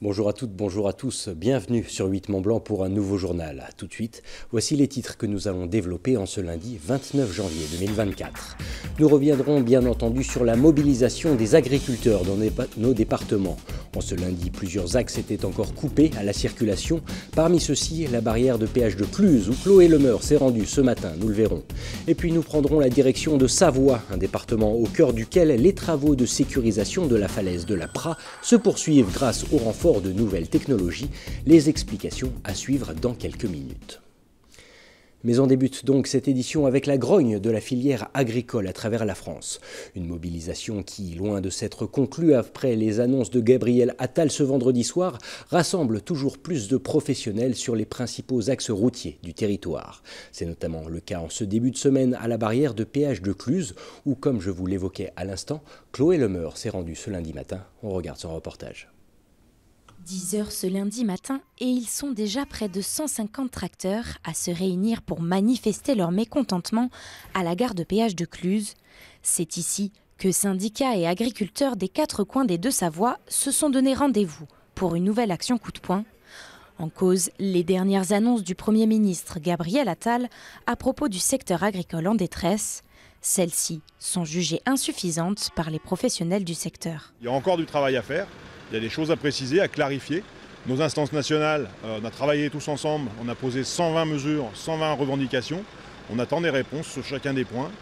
Bonjour à toutes, bonjour à tous, bienvenue sur 8 Mont Blanc pour un nouveau journal. Tout de suite, voici les titres que nous allons développer en ce lundi 29 janvier 2024. Nous reviendrons bien entendu sur la mobilisation des agriculteurs dans nos départements. En ce lundi, plusieurs axes étaient encore coupés à la circulation. Parmi ceux-ci, la barrière de péage de Cluses, où Chloé Lemeur s'est rendue ce matin, nous le verrons. Et puis nous prendrons la direction de Savoie, un département au cœur duquel les travaux de sécurisation de la falaise de la Prat se poursuivent grâce au renfort de nouvelles technologies. Les explications à suivre dans quelques minutes. Mais on débute donc cette édition avec la grogne de la filière agricole à travers la France. Une mobilisation qui, loin de s'être conclue après les annonces de Gabriel Attal ce vendredi soir, rassemble toujours plus de professionnels sur les principaux axes routiers du territoire. C'est notamment le cas en ce début de semaine à la barrière de péage de Cluses, où, comme je vous l'évoquais à l'instant, Chloé Lemeur s'est rendue ce lundi matin. On regarde son reportage. 10 heures ce lundi matin et ils sont déjà près de 150 tracteurs à se réunir pour manifester leur mécontentement à la gare de péage de Cluses. C'est ici que syndicats et agriculteurs des 4 coins des Deux-Savoies se sont donné rendez-vous pour une nouvelle action coup de poing. En cause, les dernières annonces du Premier ministre Gabriel Attal à propos du secteur agricole en détresse. Celles-ci sont jugées insuffisantes par les professionnels du secteur. Il y a encore du travail à faire. Il y a des choses à préciser, à clarifier. Nos instances nationales, on a travaillé tous ensemble, on a posé 120 mesures, 120 revendications. On attend des réponses sur chacun des points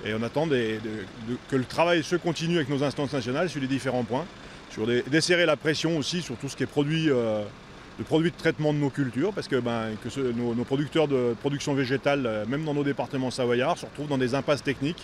et on attend que le travail se continue avec nos instances nationales sur les différents points, desserrer la pression aussi sur tout ce qui est produits de traitement de nos cultures, parce que nos producteurs de production végétale, même dans nos départements savoyards, se retrouvent dans des impasses techniques.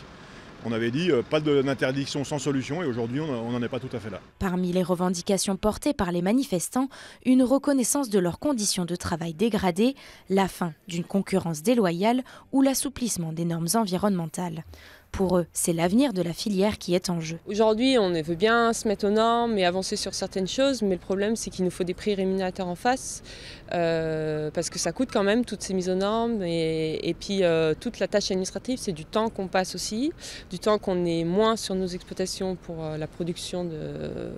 On avait dit pas d'interdiction sans solution et aujourd'hui on n'en est pas tout à fait là. Parmi les revendications portées par les manifestants, une reconnaissance de leurs conditions de travail dégradées, la fin d'une concurrence déloyale ou l'assouplissement des normes environnementales. Pour eux, c'est l'avenir de la filière qui est en jeu. Aujourd'hui, on veut bien se mettre aux normes et avancer sur certaines choses, mais le problème, c'est qu'il nous faut des prix rémunérateurs en face, parce que ça coûte quand même toutes ces mises aux normes, et puis toute la tâche administrative, c'est du temps qu'on passe aussi, du temps qu'on est moins sur nos exploitations pour la production de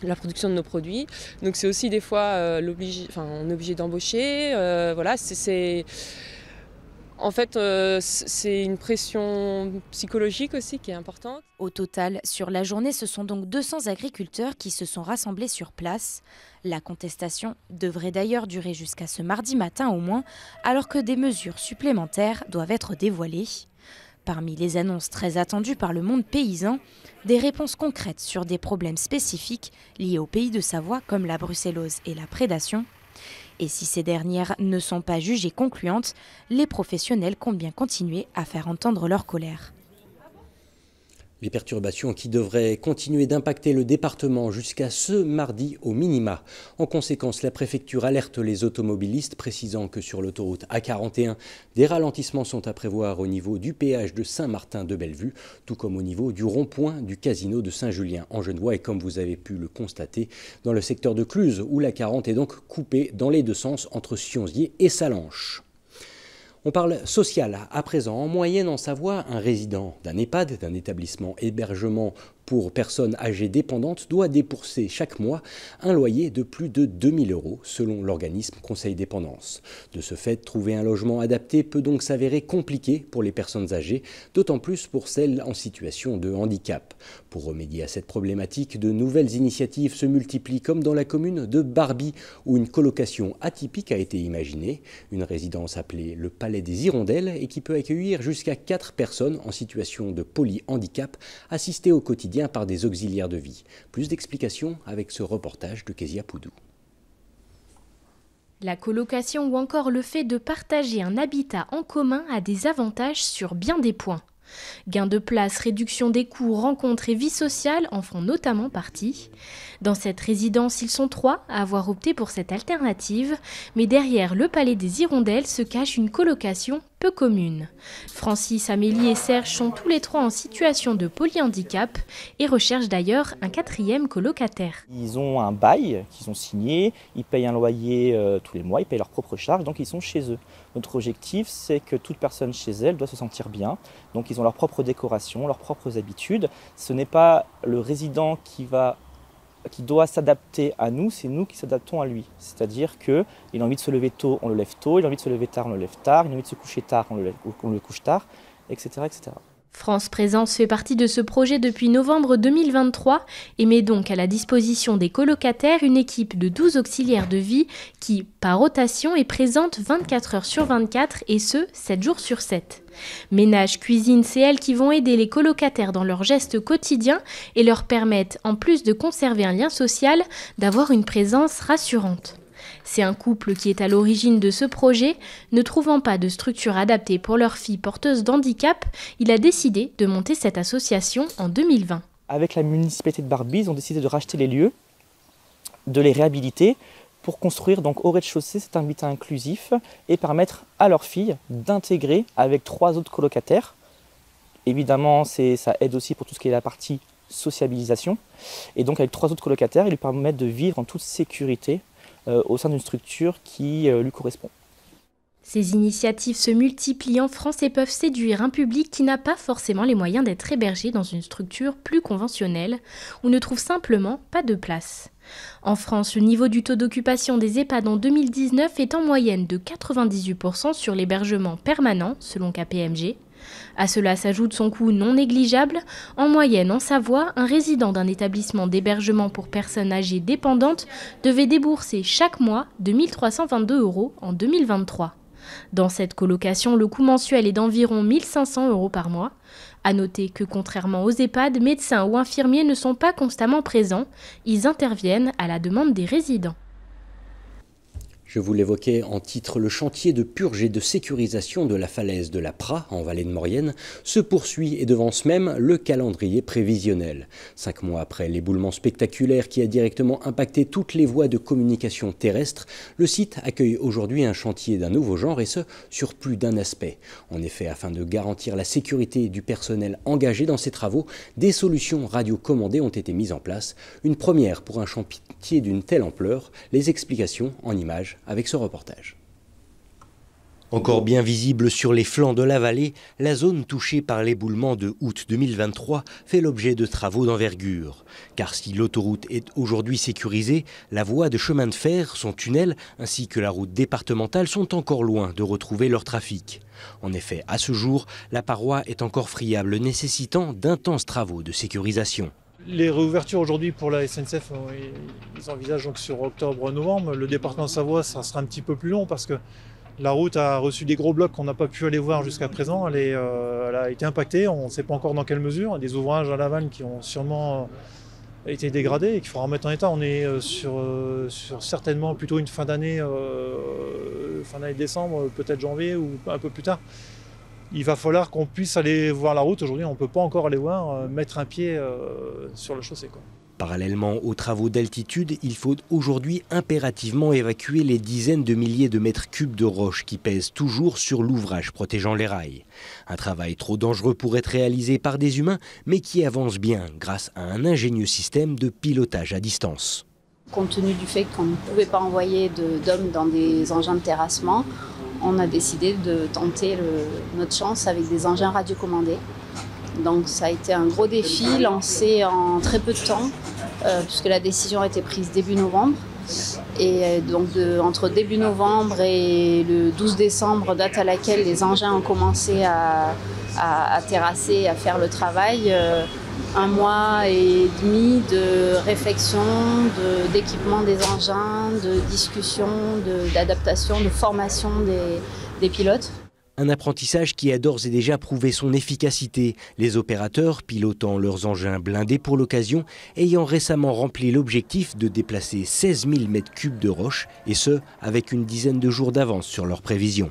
la production de nos produits. Donc c'est aussi des fois on est obligé d'embaucher. En fait, c'est une pression psychologique aussi qui est importante. Au total, sur la journée, ce sont donc 200 agriculteurs qui se sont rassemblés sur place. La contestation devrait d'ailleurs durer jusqu'à ce mardi matin au moins, alors que des mesures supplémentaires doivent être dévoilées. Parmi les annonces très attendues par le monde paysan, des réponses concrètes sur des problèmes spécifiques liés au pays de Savoie comme la brucellose et la prédation. Et si ces dernières ne sont pas jugées concluantes, les professionnels comptent bien continuer à faire entendre leur colère. Les perturbations qui devraient continuer d'impacter le département jusqu'à ce mardi au minima. En conséquence, la préfecture alerte les automobilistes, précisant que sur l'autoroute A41, des ralentissements sont à prévoir au niveau du péage de Saint-Martin-de-Bellevue, tout comme au niveau du rond-point du casino de Saint-Julien-en-Genevois. Et comme vous avez pu le constater, dans le secteur de Cluses, où la 40 est donc coupée dans les deux sens entre Sionzier et Salanches. On parle social à présent. En moyenne en Savoie, un résident d'un EHPAD, d'un établissement hébergement pour personnes âgées dépendantes, doit débourser chaque mois un loyer de plus de 2 000 € selon l'organisme Conseil Dépendance. De ce fait, trouver un logement adapté peut donc s'avérer compliqué pour les personnes âgées, d'autant plus pour celles en situation de handicap. Pour remédier à cette problématique, de nouvelles initiatives se multiplient comme dans la commune de Barbie où une colocation atypique a été imaginée, une résidence appelée le Palais des Hirondelles et qui peut accueillir jusqu'à 4 personnes en situation de polyhandicap assistées au quotidien par des auxiliaires de vie. Plus d'explications avec ce reportage de Kezia Poudou. La colocation ou encore le fait de partager un habitat en commun a des avantages sur bien des points. Gain de place, réduction des coûts, rencontres et vie sociale en font notamment partie. Dans cette résidence, ils sont 3 à avoir opté pour cette alternative, mais derrière le Palais des Hirondelles se cache une colocation peu commune. Francis, Amélie et Serge sont tous les 3 en situation de polyhandicap et recherchent d'ailleurs un 4e colocataire. Ils ont un bail qu'ils ont signé, ils payent un loyer tous les mois, ils payent leurs propres charges, donc ils sont chez eux. Notre objectif, c'est que toute personne chez elle doit se sentir bien, donc ils ont leur propre décoration, leurs propres habitudes. Ce n'est pas le résident qui va qui doit s'adapter à nous, c'est nous qui s'adaptons à lui. C'est-à-dire qu'il a envie de se lever tôt, on le lève tôt, il a envie de se lever tard, on le lève tard, il a envie de se coucher tard, on le couche tard, etc., etc. France Présence fait partie de ce projet depuis novembre 2023 et met donc à la disposition des colocataires une équipe de 12 auxiliaires de vie qui, par rotation, est présente 24 heures sur 24 et ce, 7 jours sur 7. Ménage, cuisine, c'est elles qui vont aider les colocataires dans leurs gestes quotidiens et leur permettent, en plus de conserver un lien social, d'avoir une présence rassurante. C'est un couple qui est à l'origine de ce projet. Ne trouvant pas de structure adaptée pour leur fille porteuse d'handicap, il a décidé de monter cette association en 2020. Avec la municipalité de Barby, ils ont décidé de racheter les lieux, de les réhabiliter pour construire donc au rez-de-chaussée cet habitat inclusif et permettre à leur fille d'intégrer avec 3 autres colocataires. Évidemment, ça aide aussi pour tout ce qui est la partie sociabilisation. Et donc avec 3 autres colocataires, ils lui permettent de vivre en toute sécurité au sein d'une structure qui lui correspond. Ces initiatives se multiplient en France et peuvent séduire un public qui n'a pas forcément les moyens d'être hébergé dans une structure plus conventionnelle ou ne trouve simplement pas de place. En France, le niveau du taux d'occupation des EHPAD en 2019 est en moyenne de 98% sur l'hébergement permanent, selon KPMG. À cela s'ajoute son coût non négligeable. En moyenne, en Savoie, un résident d'un établissement d'hébergement pour personnes âgées dépendantes devait débourser chaque mois 2 322 € en 2023. Dans cette colocation, le coût mensuel est d'environ 1 500 € par mois. À noter que contrairement aux EHPAD, médecins ou infirmiers ne sont pas constamment présents. Ils interviennent à la demande des résidents. Je vous l'évoquais en titre, le chantier de purge et de sécurisation de la falaise de la Prat, en vallée de Maurienne, se poursuit et devance même le calendrier prévisionnel. 5 mois après l'éboulement spectaculaire qui a directement impacté toutes les voies de communication terrestre, le site accueille aujourd'hui un chantier d'un nouveau genre et ce, sur plus d'un aspect. En effet, afin de garantir la sécurité du personnel engagé dans ces travaux, des solutions radiocommandées ont été mises en place. Une première pour un chantier d'une telle ampleur, les explications en images avec ce reportage. Encore bien visible sur les flancs de la vallée, la zone touchée par l'éboulement de août 2023 fait l'objet de travaux d'envergure. Car si l'autoroute est aujourd'hui sécurisée, la voie de chemin de fer, son tunnel ainsi que la route départementale sont encore loin de retrouver leur trafic. En effet, à ce jour, la paroi est encore friable, nécessitant d'intenses travaux de sécurisation. Les réouvertures aujourd'hui pour la SNCF, ils envisagent donc sur octobre-novembre. Le département de Savoie, ça sera un petit peu plus long parce que la route a reçu des gros blocs qu'on n'a pas pu aller voir jusqu'à présent. Elle a été impactée, on ne sait pas encore dans quelle mesure. Des ouvrages à Laval qui ont sûrement été dégradés et qu'il faudra remettre en état. On est sur certainement plutôt une fin d'année décembre, peut-être janvier ou un peu plus tard. Il va falloir qu'on puisse aller voir la route. Aujourd'hui, on ne peut pas encore aller voir, mettre un pied sur le chaussée, quoi. Parallèlement aux travaux d'altitude, il faut aujourd'hui impérativement évacuer les dizaines de milliers de mètres cubes de roches qui pèsent toujours sur l'ouvrage protégeant les rails. Un travail trop dangereux pour être réalisé par des humains, mais qui avance bien grâce à un ingénieux système de pilotage à distance. Compte tenu du fait qu'on ne pouvait pas envoyer d'hommes dans des engins de terrassement, on a décidé de tenter notre chance avec des engins radiocommandés. Donc ça a été un gros défi lancé en très peu de temps, puisque la décision a été prise début novembre. Et donc entre début novembre et le 12 décembre, date à laquelle les engins ont commencé à terrasser, à faire le travail, 1 mois et demi de réflexion, d'équipement des engins, de discussion, d'adaptation, de formation des pilotes. Un apprentissage qui a d'ores et déjà prouvé son efficacité, les opérateurs pilotant leurs engins blindés pour l'occasion, ayant récemment rempli l'objectif de déplacer 16 000 m3 de roches, et ce, avec une dizaine de jours d'avance sur leurs prévisions.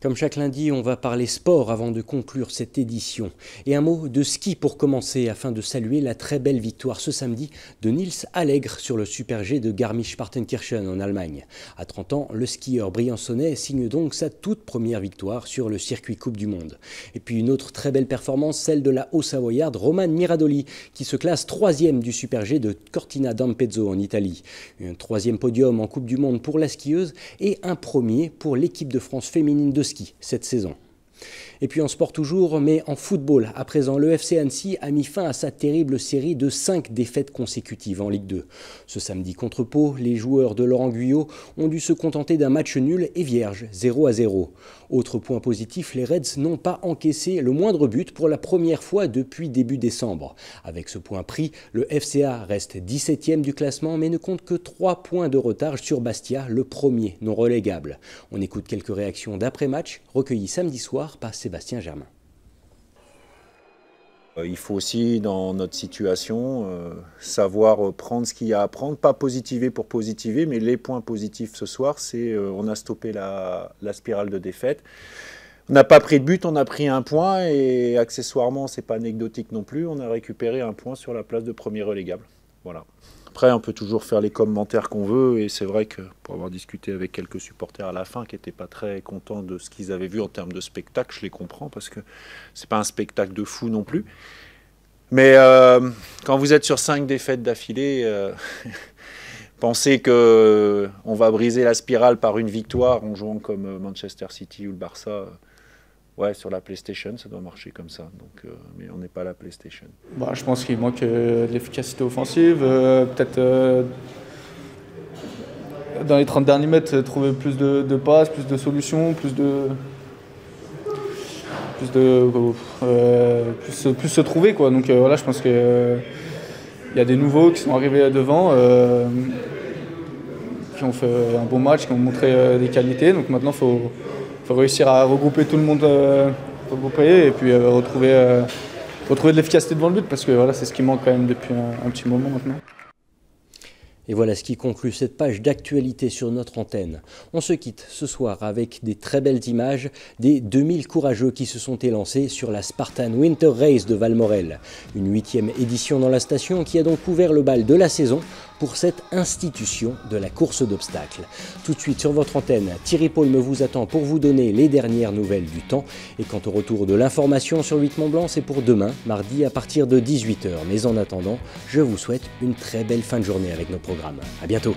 Comme chaque lundi, on va parler sport avant de conclure cette édition. Et un mot de ski pour commencer, afin de saluer la très belle victoire ce samedi de Nils Allègre sur le Super G de Garmisch-Partenkirchen en Allemagne. À 30 ans, le skieur briançonnais signe donc sa toute première victoire sur le circuit Coupe du Monde. Et puis une autre très belle performance, celle de la Haut-Savoyarde Romane Miradoli, qui se classe 3e du Super G de Cortina d'Ampezzo en Italie. Un 3e podium en Coupe du Monde pour la skieuse et un premier pour l'équipe de France féminine de ski cette saison. Et puis en sport toujours, mais en football. À présent, le FC Annecy a mis fin à sa terrible série de 5 défaites consécutives en Ligue 2. Ce samedi contre Pau, les joueurs de Laurent Guyot ont dû se contenter d'un match nul et vierge, 0-0. Autre point positif, les Reds n'ont pas encaissé le moindre but pour la première fois depuis début décembre. Avec ce point pris, le FCA reste 17e du classement mais ne compte que 3 points de retard sur Bastia, le premier non relégable. On écoute quelques réactions d'après-match recueillies samedi soir par Sébastien Germain. Il faut aussi, dans notre situation, savoir prendre ce qu'il y a à prendre, pas positiver pour positiver, mais les points positifs ce soir, c'est on a stoppé la spirale de défaite. On n'a pas pris de but, on a pris un point et accessoirement, c'est pas anecdotique non plus, on a récupéré un point sur la place de premier relégable. Voilà. Après, on peut toujours faire les commentaires qu'on veut et c'est vrai que pour avoir discuté avec quelques supporters à la fin qui n'étaient pas très contents de ce qu'ils avaient vu en termes de spectacle, je les comprends parce que c'est pas un spectacle de fou non plus. Mais quand vous êtes sur 5 défaites d'affilée, pensez qu'on va briser la spirale par une victoire en jouant comme Manchester City ou le Barça. Ouais, sur la PlayStation, ça doit marcher comme ça. Donc, mais on n'est pas à la PlayStation. Je pense qu'il manque de l'efficacité offensive. Peut-être dans les 30 derniers mètres, trouver plus de passes, plus de solutions, plus se trouver, quoi. Donc voilà, je pense qu'il y a des nouveaux qui sont arrivés devant, qui ont fait un bon match, qui ont montré des qualités. Donc maintenant, il faut réussir à regrouper tout le monde, et puis retrouver de l'efficacité devant le but, parce que voilà, c'est ce qui manque quand même depuis un petit moment maintenant. Et voilà ce qui conclut cette page d'actualité sur notre antenne. On se quitte ce soir avec des très belles images des 2000 courageux qui se sont élancés sur la Spartan Winter Race de Valmorel. Une 8e édition dans la station qui a donc ouvert le bal de la saison pour cette institution de la course d'obstacles. Tout de suite sur votre antenne, Thierry Paulme vous attend pour vous donner les dernières nouvelles du temps. Et quant au retour de l'information sur 8 Mont-Blanc, c'est pour demain, mardi à partir de 18h. Mais en attendant, je vous souhaite une très belle fin de journée avec nos programmes. À bientôt.